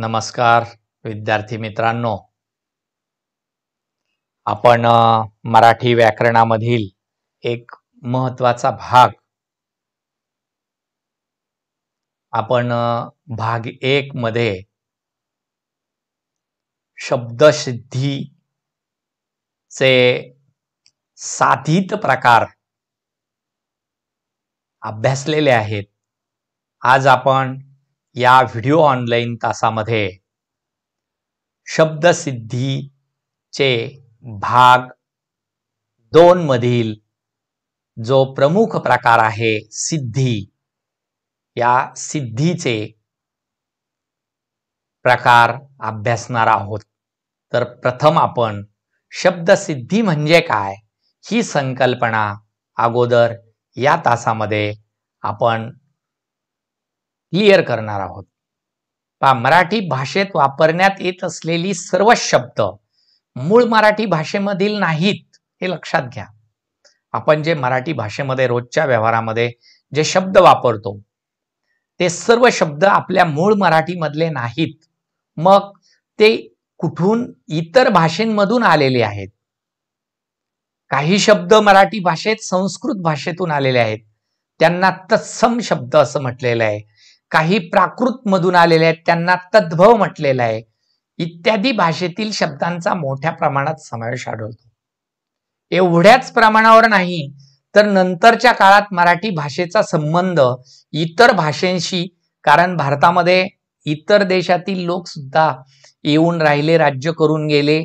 नमस्कार विद्यार्थी मित्रांनो, आपण मराठी व्याकरणामधील एक महत्त्वाचा भाग आपण भाग 1 मध्ये शब्दसिद्धीचे साधित प्रकार अभ्यासलेले आहेत. आज आपण या व्हिडिओ ऑनलाईन तासामध्ये शब्दसिद्धीचे भाग 2 मधील जो प्रमुख प्रकार आहे सिद्धी, या सिद्धीचे प्रकार अभ्यासणार आहोत. तर प्रथम आपण शब्दसिद्धी म्हणजे काय ही संकल्पना अगोदर या तासामध्ये आपण क्लिअर करणार आहोत. मराठी भाषेत वापरण्यात येत असलेली सर्व शब्द मूळ मराठी भाषेमधील नाहीत, हे लक्षात घ्या. आपण जे मराठी भाषेमध्ये रोजच्या व्यवहारामध्ये जे शब्द वापरतो ते सर्व शब्द आपल्या मूळ मराठीमधले नाहीत. मग ते कुठून इतर भाषेंमधून आलेले आहेत. काही शब्द मराठी भाषेत संस्कृत भाषेतून आलेले आहेत, त्यांना तत्सम शब्द असं म्हटलेलं आहे. काही प्राकृत मधून आलेले आहेत, त्यांना तद्भव म्हटलेलं आहे. इत्यादी भाषेतील शब्दांचा मोठ्या प्रमाणात समावेश आढळतो. एवढ्याच प्रमाणावर नाही तर नंतरच्या काळात मराठी भाषेचा संबंध इतर भाषांशी, कारण भारतामध्ये इतर देशातील लोक सुद्धा येऊन राहिले, राज्य करून गेले,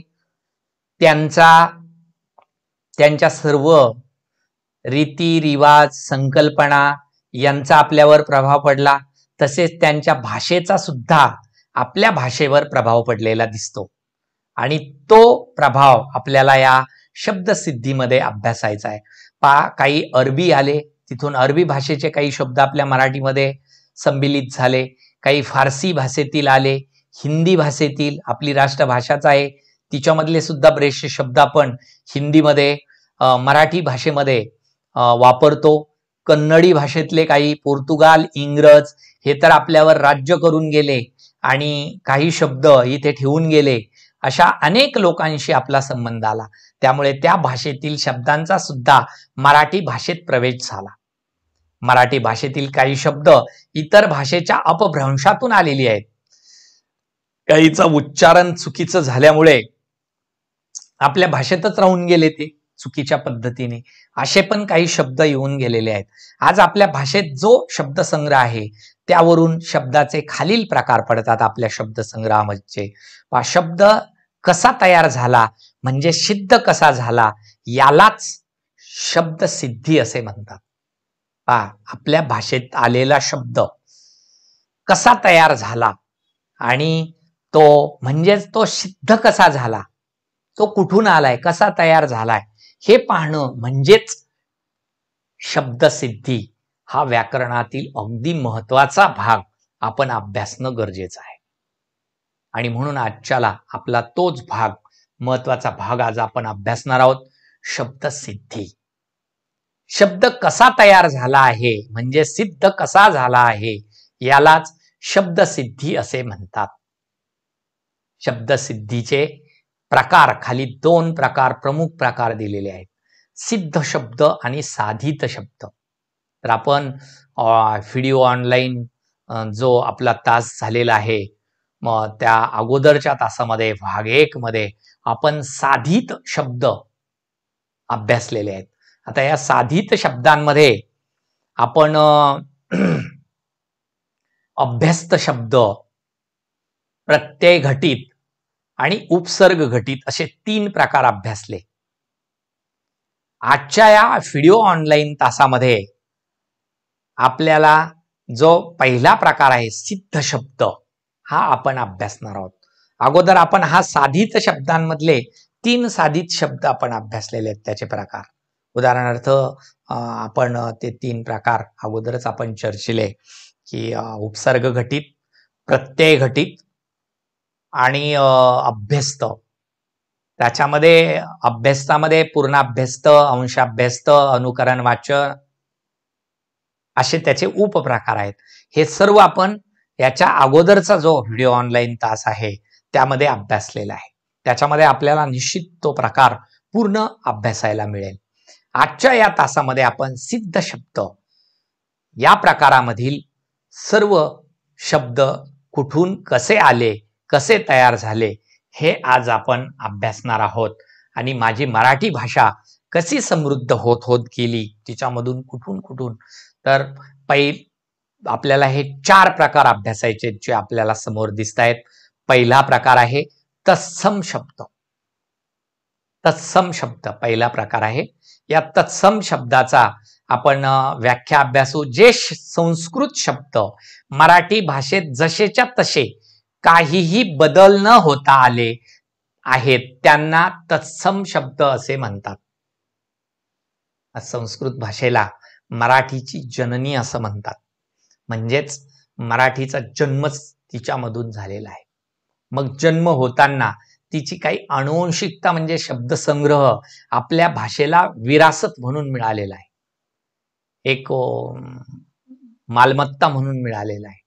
त्यांच्या सर्व रीती रिवाज संकल्पना यांचा आपल्यावर प्रभाव पडला. तसेच त्यांच्या भाषेचा सुद्धा आपल्या भाषेवर प्रभाव पडलेला दिसतो आणि तो प्रभाव आपल्याला या शब्दसिद्धीमध्ये अभ्यासायचा आहे. काही अरबी आले, तिथून अरबी भाषेचे काही शब्द आपल्या मराठीमध्ये संमिलित झाले. काही फारसी भाषेतील आले, हिंदी भाषेतील आपली राष्ट्रभाषाच आहे तिच्यामधले सुद्धा बरेचसे शब्द आपण हिंदीमध्ये मराठी भाषेमध्ये वापरतो. कन्नडी भाषेतले काही, पोर्तुगाल, इंग्रज हे तर आपल्यावर राज्य करून गेले आणि काही शब्द इथे ठेवून गेले. अशा अनेक लोकांशी आपला संबंध आला, त्यामुळे त्या भाषेतील शब्दांचा सुद्धा मराठी भाषेत प्रवेश झाला. मराठी भाषेतील काही शब्द इतर भाषेच्या अपभ्रंशातून आलेली आहेत. काहीचं उच्चारण चुकीचं झाल्यामुळे आपल्या भाषेतच राहून गेले ते चुकीच्या पद्धतीने, असे पण काही शब्द येऊन गेलेले आहेत. आज आपल्या भाषेत जो शब्दसंग्रह आहे त्यावरून शब्दाचे खालील प्रकार पडतात आपल्या शब्दसंग्रहामध्ये. शब्द कसा तयार झाला म्हणजे सिद्ध कसा झाला, यालाच शब्दसिद्धी असे म्हणतात. आपल्या भाषेत आलेला शब्द कसा तयार झाला आणि तो म्हणजेच तो सिद्ध कसा झाला, तो कुठून आलाय, कसा तयार झालाय, हे पाहणं म्हणजेच शब्दसिद्धी. हा व्याकरणातील अगदी महत्वाचा भाग आपण अभ्यासणं गरजेचं आहे आणि म्हणून आजच्याला आपला तोच भाग, महत्वाचा भाग आज आपण अभ्यासणार आहोत, शब्दसिद्धी. शब्द कसा तयार झाला आहे म्हणजे सिद्ध कसा झाला आहे, यालाच शब्दसिद्धी असे म्हणतात. शब्दसिद्धीचे प्रकार खाली 2 प्रकार, प्रमुख प्रकार दिलेले आहेत, सिद्ध शब्द आणि साधित शब्द. तर आपण व्हिडिओ ऑनलाईन जो आपला तास झालेला आहे, मग त्या अगोदरच्या तासामध्ये भाग 1 मध्ये आपण साधित शब्द अभ्यासलेले आहेत. आता या साधित शब्दांमध्ये आपण अभ्यस्त शब्द, प्रत्यय घटित आणि उपसर्ग घटित असे 3 प्रकार अभ्यासले. आजच्या या व्हिडिओ ऑनलाईन तासामध्ये आपल्याला जो पहिला प्रकार आहे सिद्ध शब्द, हा आपण अभ्यासणार आहोत. अगोदर आपण हा साधित शब्दांमधले 3 साधित शब्द आपण अभ्यासलेले आहेत, त्याचे प्रकार. उदाहरणार्थ आपण ते 3 प्रकार अगोदरच आपण चर्चिले की उपसर्ग घटित, प्रत्यय घटित आणि अभ्यस्त. त्याच्यामध्ये अभ्यस्तामध्ये पूर्णाभ्यस्त, अंशाभ्यस्त, अनुकरण वाचन असे त्याचे उपप्रकार आहेत. हे सर्व आपण याच्या अगोदरचा जो व्हिडिओ ऑनलाईन तास आहे त्यामध्ये अभ्यासलेला आहे. त्याच्यामध्ये आपल्याला निश्चित तो प्रकार पूर्ण अभ्यासायला मिळेल. आजच्या या तासामध्ये आपण सिद्ध शब्द या प्रकारामधील सर्व शब्द कुठून कसे आले, कसे तयार झाले हे आज आपण अभ्यासणार आहोत. आणि माझी मराठी भाषा कशी समृद्ध होत होत गेली, तिच्यामधून कुठून कुठून, तर आपल्याला हे 4 प्रकार अभ्यासायचे जे आपल्याला समोर दिसत आहेत. पहिला प्रकार आहे तत्सम शब्द. तत्सम शब्द पहिला प्रकार आहे. या तत्सम शब्दाचा आपण व्याख्या अभ्यासू. जे संस्कृत शब्द मराठी भाषेत जसेच्या तसे काहीही बदल न होता आले आहेत त्यांना तत्सम शब्द असे म्हणतात. संस्कृत भाषेला मराठीची जननी असं म्हणतात. म्हणजेच मराठीचा जन्मच तिच्यामधून झालेला आहे. मग जन्म होताना तिची काही अनुवंशिकता म्हणजे शब्दसंग्रह आपल्या भाषेला विरासत म्हणून मिळालेला आहे, एक मालमत्ता म्हणून मिळालेला आहे,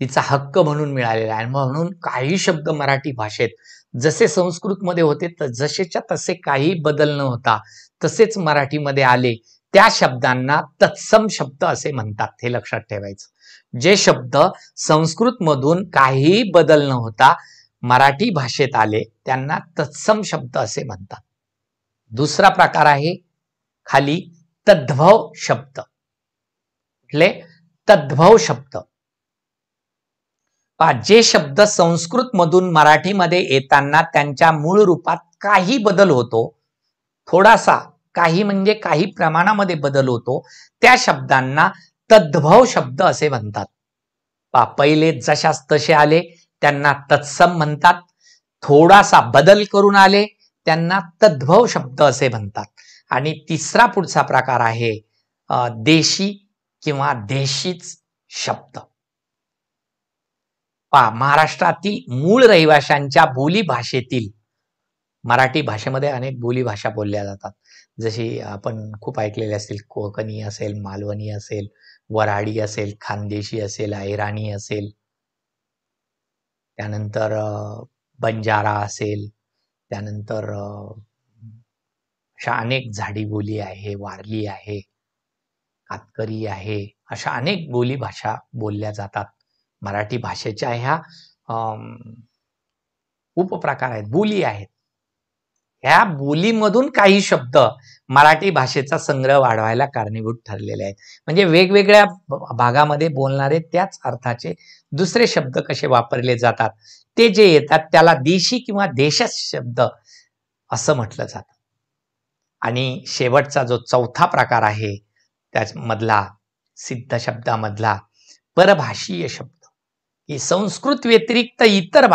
तिचा हक्क म्हणून मिळालेला आहे. म्हणून काही शब्द मराठी भाषेत जसे संस्कृतमध्ये होते जसेच्या तसे काही बदल न होता तसेच मराठीमध्ये आले, त्या शब्दांना तत्सम शब्द असे म्हणतात. हे लक्षात ठेवायचं. जे शब्द संस्कृत मधून काही बदल न होता मराठी भाषेत आले त्यांना तत्सम शब्द असे म्हणतात. दुसरा प्रकार आहे खाली तद्भव शब्द. कुठले? तद्भव शब्द. जे शब्द संस्कृत मधून मराठीमध्ये येताना त्यांच्या मूळ रूपात काही बदल होतो, थोडासा, काही म्हणजे काही प्रमाणामध्ये बदल होतो, त्या शब्दांना तद्भव शब्द असे म्हणतात. पहिले जशास तसे आले त्यांना तत्सम म्हणतात. थोडासा बदल करून आले त्यांना तद्भव शब्द असे म्हणतात. आणि तिसरा पुढचा प्रकार आहे देशी किंवा देशीच शब्द. महाराष्ट्रातील मूळ रहिवाशांच्या बोली भाषेतील, मराठी भाषेमध्ये अनेक बोली भाषा बोलल्या जातात. जशी आपण खूप ऐकलेले असतील, कोकणी असेल, मालवणी असेल, वऱ्हाडी असेल, खानदेशी असेल, अहिराणी असेल, त्यानंतर बंजारा असेल, त्यानंतर अशा अनेक झाडी बोली आहे, वारली आहे, कातकरी आहे, अशा अनेक बोली भाषा बोलल्या जातात. मराठी भाषेच्या ह्या उपप्रकार आहेत, बोली आहेत. ह्या बोलीमधून काही शब्द मराठी भाषेचा संग्रह वाढवायला कारणीभूत ठरलेले आहेत. म्हणजे वेगवेगळ्या भागामध्ये बोलणारे त्याच अर्थाचे दुसरे शब्द कसे वापरले जातात, ते जे येतात त्याला देशी किंवा देशज शब्द असं म्हटलं जातं. आणि शेवटचा जो चौथा प्रकार आहे त्यामधला, सिद्ध शब्दामधला परभाषीय शब्द, की संस्कृत व्यतिरिक्त इतर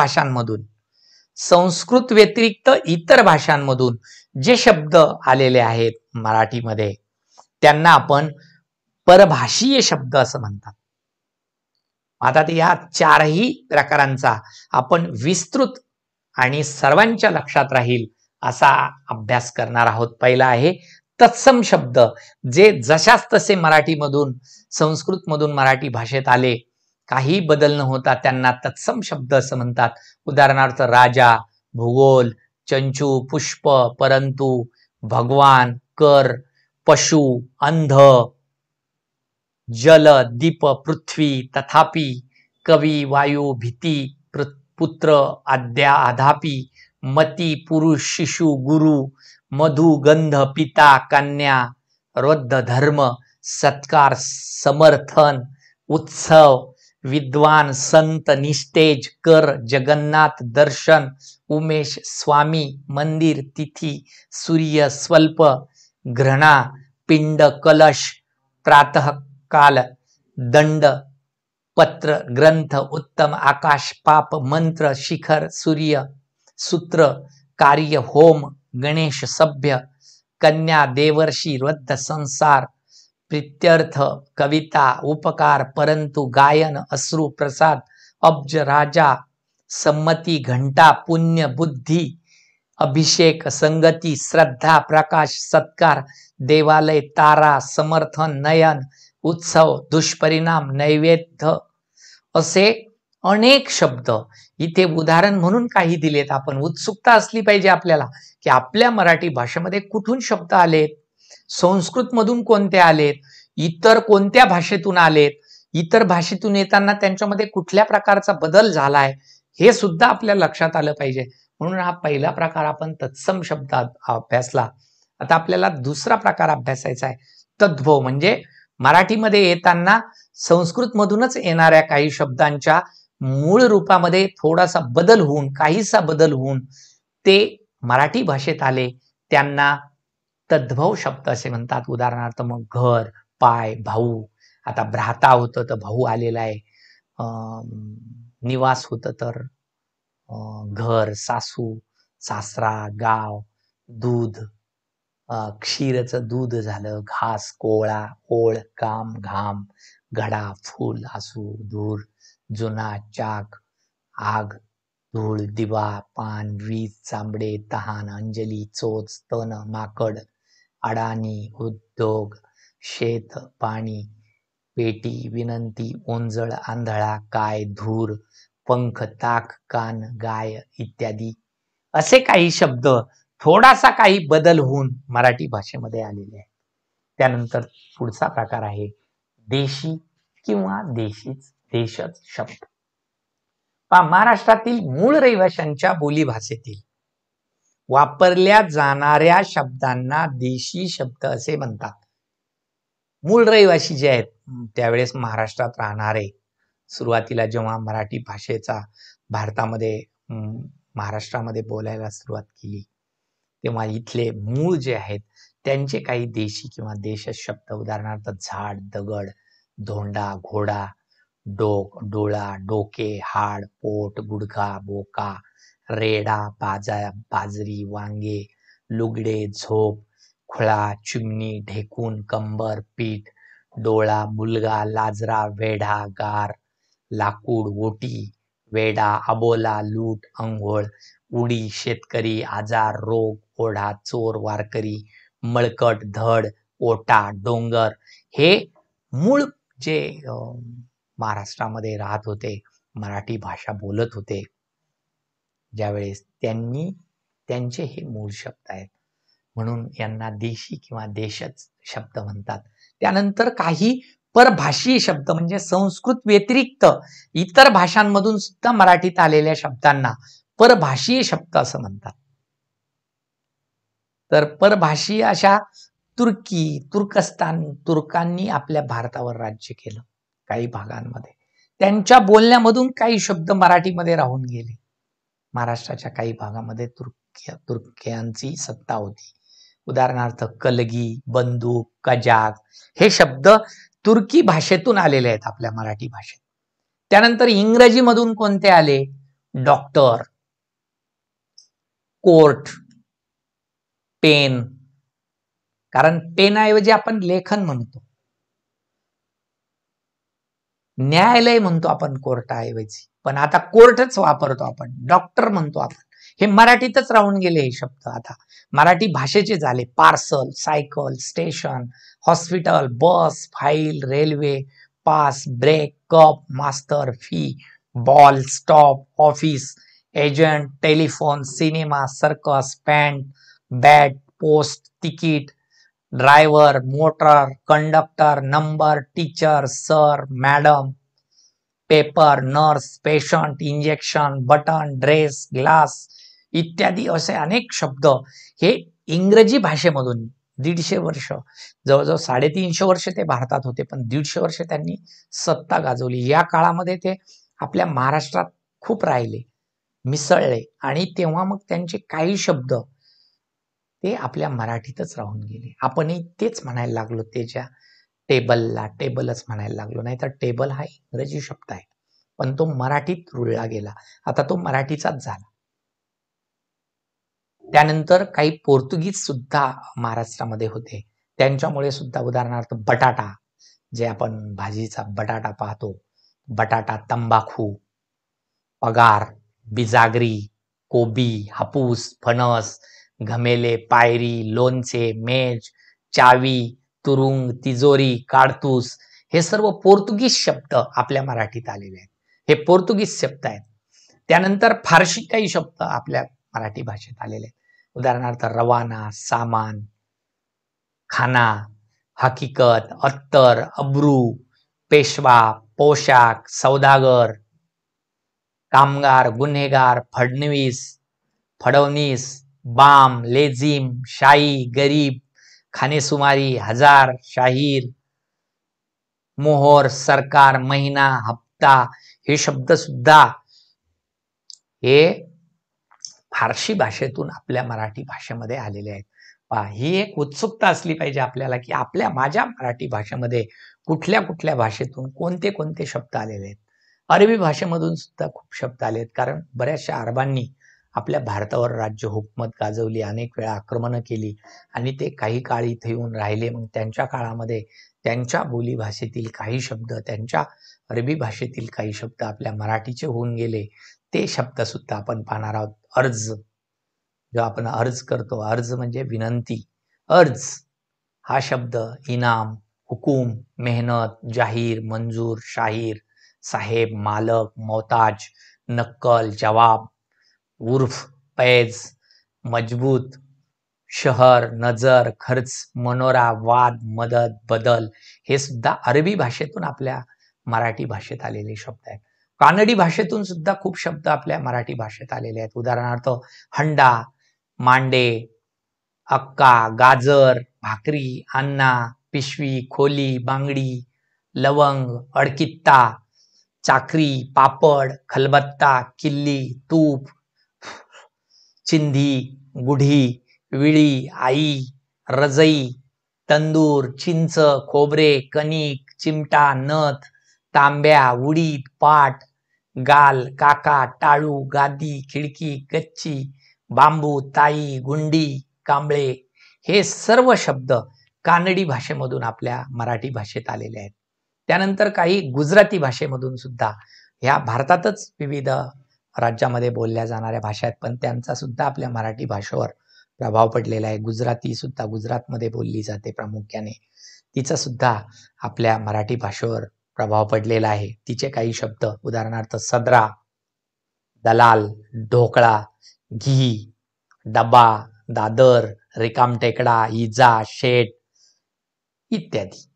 भाषांमधून जे शब्द आलेले आहेत मराठीमध्ये त्यांना आपण परभाषीय शब्द असं म्हणतात. आता या 4ही प्रकारांचा आपण विस्तृत आणि सर्वांच्या लक्षात राहील असा अभ्यास करणार आहोत. पहिला आहे तत्सम शब्द, जे जशास तसे मराठीमधून संस्कृतमधून मराठी भाषेत आले, काही बदल न होता त्यांना तत्सम शब्द असं म्हणतात. उदाहरणार्थ राजा, भूगोल, चंचू, पुष्प, परंतु, भगवान, कर, पशु, अंध, जल, दीप, पृथ्वी, तथापि, कवी, वायू, भीती, पुत्र, आद्या, आधापी, मती, पुरुष, शिशु, गुरु, मधु, गंध, पिता, कन्या, वृद्ध, धर्म, सत्कार, समर्थन, उत्सव, विद्वान, संत, निस्तेज, कर, जगन्नाथ, दर्शन, उमेश, स्वामी, मंदिर, तिथी, सूर्य, स्वल्प, घृणा, पिंड, कलश, प्रातः काल, दंड, पत्र, ग्रंथ, उत्तम, आकाश, पाप, मंत्र, शिखर, सूर्य, सूत्र, कार्य, होम, गणेश, सभ्य, कन्या, देवर्षी, वृद्ध, संसार, प्रीत्यर्थ, कविता, उपकार, परंतु, गायन, अश्रू, प्रसाद, अब्ज, राजा, संमती, घंटा, पुण्य, बुद्धी, अभिषेक, संगती, श्रद्धा, प्रकाश, सत्कार, देवालय, तारा, समर्थन, नयन, उत्सव, दुष्परिणाम, नैवेद्य, असे अनेक शब्द इथे उदाहरण म्हणून काही दिलेत. आपण उत्सुकता असली पाहिजे आपल्याला की आपल्या मराठी भाषेमध्ये कुठून शब्द आलेत, संस्कृत मधून कोणते आलेत, इतर कोणत्या भाषेतून आलेत, इतर भाषेतून येताना त्यांच्यामध्ये कुठल्या प्रकारचा बदल झालाय, हे सुद्धा आपल्या लक्षात आलं पाहिजे. म्हणून हा पहिला प्रकार आपण तत्सम शब्दात अभ्यासला. आता आपल्याला दुसरा प्रकार अभ्यासायचा आहे, तद्भव. म्हणजे मराठीमध्ये येताना संस्कृत मधूनच येणाऱ्या काही शब्दांच्या मूळ रूपामध्ये थोडासा बदल होऊन, काहीसा बदल होऊन ते मराठी भाषेत आले, त्यांना तद्भव शब्द असे म्हणतात. उदाहरणार्थ मग घर, पाय, भाऊ. आता भ्राता होतं तर भाऊ आलेला आहे. निवास होतं तर घर, सासू, सासरा, गाव, दूध, क्षीरचं दूध झालं, घास, कोळा, ओळ, काम, घाम, घडा, फूल, आसू, धूर, जुना, चाक, आग, धूळ, दिवा, पान, वीज, चांबडे, तहान, अंजली, चोच, तण, माकड, अडाणी, उद्योग, शेत, पाणी, पेटी, विनंती, ओंजळ, आंधळा, काय, धूर, पंख, ताक, कान, गाय इत्यादी असे काही शब्द थोडासा काही बदल होऊन मराठी भाषेमध्ये आलेले आहे. त्यानंतर पुढचा प्रकार आहे देशी किंवा देशच शब्द. महाराष्ट्रातील मूळ रहिवाशांच्या बोलीभाषेतील वापरल्या जाणाऱ्या शब्दांना देशी शब्द असे म्हणतात. मूळ रहिवासी जे आहेत त्यावेळेस महाराष्ट्रात राहणारे, सुरुवातीला जेव्हा मराठी भाषेचा भारतामध्ये महाराष्ट्रामध्ये बोलायला सुरुवात केली तेव्हा इथले मूळ जे आहेत त्यांचे काही देशी किंवा देशज शब्द, उदाहरणार्थ झाड, दगड, धोंडा, घोडा, डोळा, डोके, हाड, पोट, गुडघा, बोका, रेडा, बाजरी, वांगे, लुगडे, झोप, खुळा, चिमणी, ढेकून, कंबर, पीठ, डोळा, मुलगा, लाजरा, वेढा, गार, लाकूड, ओटी, वेडा, अबोला, लूट, अंघोळ, उडी, शेतकरी, आजार, रोग, ओढा, चोर, वारकरी, मळकट, धड, ओटा, डोंगर हे मूळ जे महाराष्ट्रामध्ये राहत होते, मराठी भाषा बोलत होते, ज्यावेळेस त्यांचे हे मूळ शब्द आहेत. म्हणून यांना देशी किंवा देशज शब्द म्हणतात. त्यानंतर काही परभाषीय शब्द म्हणजे संस्कृत व्यतिरिक्त इतर भाषांमधून सुद्धा मराठीत आलेल्या शब्दांना परभाषीय शब्द असं म्हणतात. तर परभाषीय अशा तुर्कस्तान, तुर्कांनी आपल्या भारतावर राज्य केलं काही भागांमध्ये. त्यांच्या बोलण्यामधून काही शब्द मराठीमध्ये राहून गेले. महाराष्ट्राच्या काही भागामध्ये तुर्क्यांची सत्ता होती. उदाहरणार्थ कलगी, बंदूक, कजाक हे शब्द तुर्की भाषेतून आलेले आहेत आपल्या मराठी भाषेत. त्यानंतर इंग्रजीमधून कोणते आले? डॉक्टर, कोर्ट, पेन, कारण पेनाऐवजी आपण लेखन म्हणतो, न्यायालय म्हणतो आपण कोर्टाऐवजी, पण आता कोर्टच वापरतो आपण, डॉक्टर म्हणतो आपण. हे मराठीतच राहून गेले हे शब्द, आता मराठी भाषेचे झाले. Parcel, cycle, station, hospital, bus, file, railway, pass, brake, cup, मास्तर, fee, ball, stop, office, agent, telephone, cinema, circus, pant, bat, post, ticket, driver, motor, conductor, number, teacher, sir, madam, paper, nurse, patient, injection, button, dress, glass इत्यादी असे अनेक शब्द हे इंग्रजी भाषेमधून 150 वर्ष, जवळजवळ 350 वर्ष ते भारतात होते, पण 150 वर्ष त्यांनी सत्ता गाजवली. या काळामध्ये ते आपल्या महाराष्ट्रात खूप राहिले, मिसळले, आणि तेव्हा मग त्यांचे काही शब्द ते आपल्या मराठीतच राहून गेले. आपणही तेच म्हणायला लागलो. त्याच्या टेबलला टेबलच म्हणायला लागलो, नाही तर टेबल हा इंग्रजी शब्द आहे, पण तो मराठीत रुळला गेला. आता तो मराठीचाच झाला. त्यानंतर काही पोर्तुगीज सुद्धा महाराष्ट्रामध्ये होते, त्यांच्यामुळे सुद्धा उदाहरणार्थ बटाटा, जे आपण भाजीचा बटाटा पाहतो, बटाटा, तंबाखू, पगार, बिजागरी, कोबी, हापूस, फणस, घमेले, पायरी, लोणचे, मेज, चावी, तुरुंग, तिजोरी, काडतूस हे सर्व पोर्तुगीज शब्द आपल्या मराठीत आलेले आहेत. हे पोर्तुगीज शब्द आहेत. त्यानंतर फारशी काही शब्द आपल्या मराठी भाषेत आलेले आहेत. उदाहरणार्थ रवाना, सामान, खाना, हकीकत, अत्तर, अब्रू, पेशवा, पोशाख, सौदागर, कामगार, गुन्हेगार, फडणवीस, बाम, लेझिम, शाही, गरीब, खानेसुमारी, हजार, शाहीर, मोहर, सरकार, महिना, हप्ता हे शब्द सुद्धा हे फारशी भाषेतून आपल्या मराठी भाषेमध्ये आलेले आहेत. ही एक उत्सुकता असली पाहिजे आपल्याला की माझ्या मराठी भाषेमध्ये कुठल्या कुठल्या भाषेतून कोणते कोणते शब्द आलेले आहेत. अरबी भाषेमधून सुद्धा खूप शब्द आलेत, कारण बऱ्याचशा अरबांनी आपल्या भारतावर राज्य हुकूमत गाजवली, अनेक वेळा आक्रमणं केली आणि ते काही काळ इथे येऊन राहिले. मग त्यांच्या काळामध्ये त्यांच्या बोलीभाषेतील काही शब्द, त्यांच्या अरबी भाषेतील काही शब्द आपल्या मराठीचे होऊन गेले. ते शब्द सुद्धा आपण पाहणार आहोत. अर्ज, जो आपण अर्ज करतो, अर्ज म्हणजे विनंती. अर्ज हा शब्द इनाम, हुकूम, मेहनत, जाहीर, मंजूर, शाहीर, साहेब, मालक, मोहताज, नक्कल, जवाब, उर्फ, पैज, मजबूत, शहर, नजर, खर्च, मनोरा, वाद, मदत, बदल हे सुद्धा अरबी भाषेतून आपल्या मराठी भाषेत आलेले शब्द आहेत. कानडी भाषेतून सुद्धा खूप शब्द आपल्या मराठी भाषेत आलेले आहेत. उदाहरणार्थ हंडा, मांडे, अक्का, गाजर, भाकरी, अन्ना, पिशवी, खोली, बांगडी, लवंग, अडकित्ता, चाकरी, पापड, खलबत्ता, किल्ली, तूप, चिंधी, गुढी, विळी, आई, रजई, तंदूर, चिंच, खोबरे, कणिक, चिमटा, नथ, तांब्या, उडीद, पाट, गाल, काका, टाळू, गादी, खिडकी, गच्ची, बांबू, ताई, गुंडी, कांबळे हे सर्व शब्द कानडी भाषेमधून आपल्या मराठी भाषेत आलेले आहेत. त्यानंतर काही गुजराती भाषेमधून सुद्धा, ह्या भारतातच विविध राज्यामध्ये बोलल्या जाणाऱ्या भाषा आहेत, पण त्यांचा सुद्धा आपल्या मराठी भाषेवर प्रभाव पडलेला आहे. गुजराती सुद्धा गुजरातमध्ये बोलली जाते प्रामुख्याने, तिचा सुद्धा आपल्या मराठी भाषेवर प्रभाव पडलेला आहे. तिचे काही शब्द उदाहरणार्थ सदरा, दलाल, ढोकळा, घी, डबा, दादर, रिकामटेकडा, इजा, शेट इत्यादी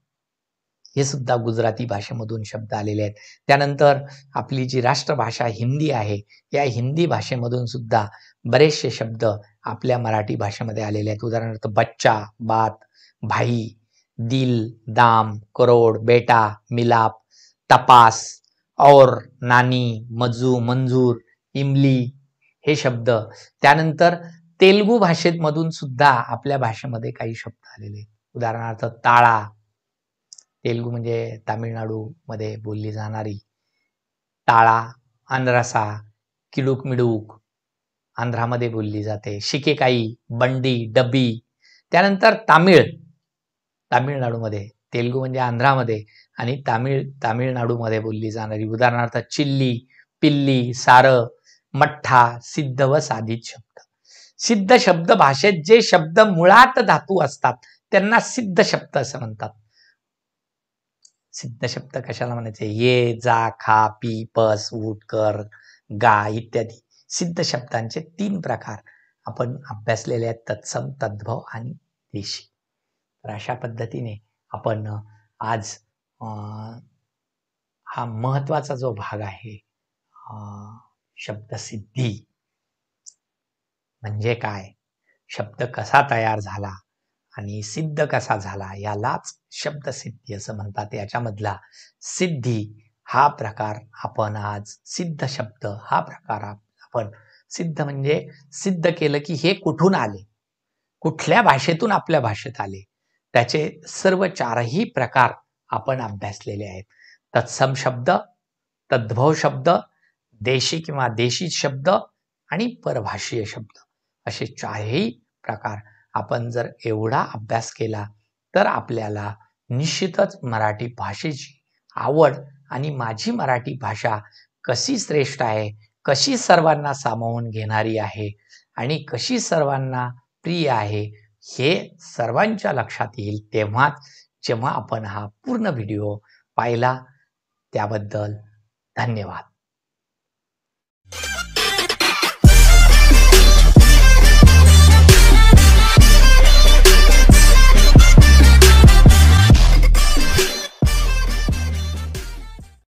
हे सुद्धा गुजराती भाषेमधून शब्द आलेले आहेत. त्यानंतर आपली जी राष्ट्रभाषा हिंदी आहे, या हिंदी भाषेमधून सुद्धा बरेचसे शब्द आपल्या मराठी भाषेमध्ये आलेले आहेत. उदाहरणार्थ बच्चा, बात, भाई, दिल, दाम, करोड, बेटा, मिलाप, तपास, और, नानी, मजू, मंजूर, इमली हे शब्द. त्यानंतर तेलुगू भाषेमधून सुद्धा आपल्या भाषेमध्ये काही शब्द आलेले आहेत. उदाहरणार्थ ताळा, तेलुगू म्हणजे तामिळनाडूमध्ये बोलली जाणारी ताळा, अनरसा, किडूक मिडूक आंध्रामध्ये बोलली जाते, शिकेकाई, बंडी, डबी. त्यानंतर तामिळनाडूमध्ये, तेलुगू म्हणजे आंध्रामध्ये आणि तामिळनाडूमध्ये बोलली जाणारी उदाहरणार्थ चिल्ली, पिल्ली, सारं, मठ्ठा, सिद्ध व साधित शब्द. सिद्ध शब्द भाषेत जे शब्द मुळात धातू असतात त्यांना सिद्ध शब्द असं म्हणतात. सिद्ध शब्द कशाला म्हणायचे? ये, जा, खा, पी, पस, उठ, कर, गा इत्यादी सिद्ध शब्दांचे 3 प्रकार आपण अभ्यासलेले आहेत, तत्सम, तद्भव आणि देशी. तर अशा पद्धतीने आपण आज हा महत्वाचा जो भाग आहे, शब्दसिद्धी म्हणजे काय, शब्द कसा तयार झाला आणि सिद्ध कसा झाला, यालाच शब्दसिद्धी असं म्हणतात. याच्यामधला सिद्धी हा प्रकार आपण आज, सिद्ध शब्द हा प्रकार आपण, सिद्ध म्हणजे सिद्ध केलं की हे कुठून आले, कुठल्या भाषेतून आपल्या भाषेत आले, त्याचे सर्व 4ही प्रकार आपण अभ्यासलेले आहेत. तत्सम शब्द, तद्भव शब्द, देशी किंवा देशी शब्द आणि परभाषीय शब्द असे 4ही प्रकार आपण जर एवढा अभ्यास केला तर आपल्याला निश्चितच मराठी भाषेची आवड आणि माझी मराठी भाषा कशी श्रेष्ठ आहे, कशी सर्वांना सामावून घेणारी आहे आणि कशी सर्वांना प्रिय आहे हे सर्वांच्या लक्षात येईल तेव्हाच, जेव्हा आपण हा पूर्ण व्हिडिओ पाहिला. त्याबद्दल धन्यवाद.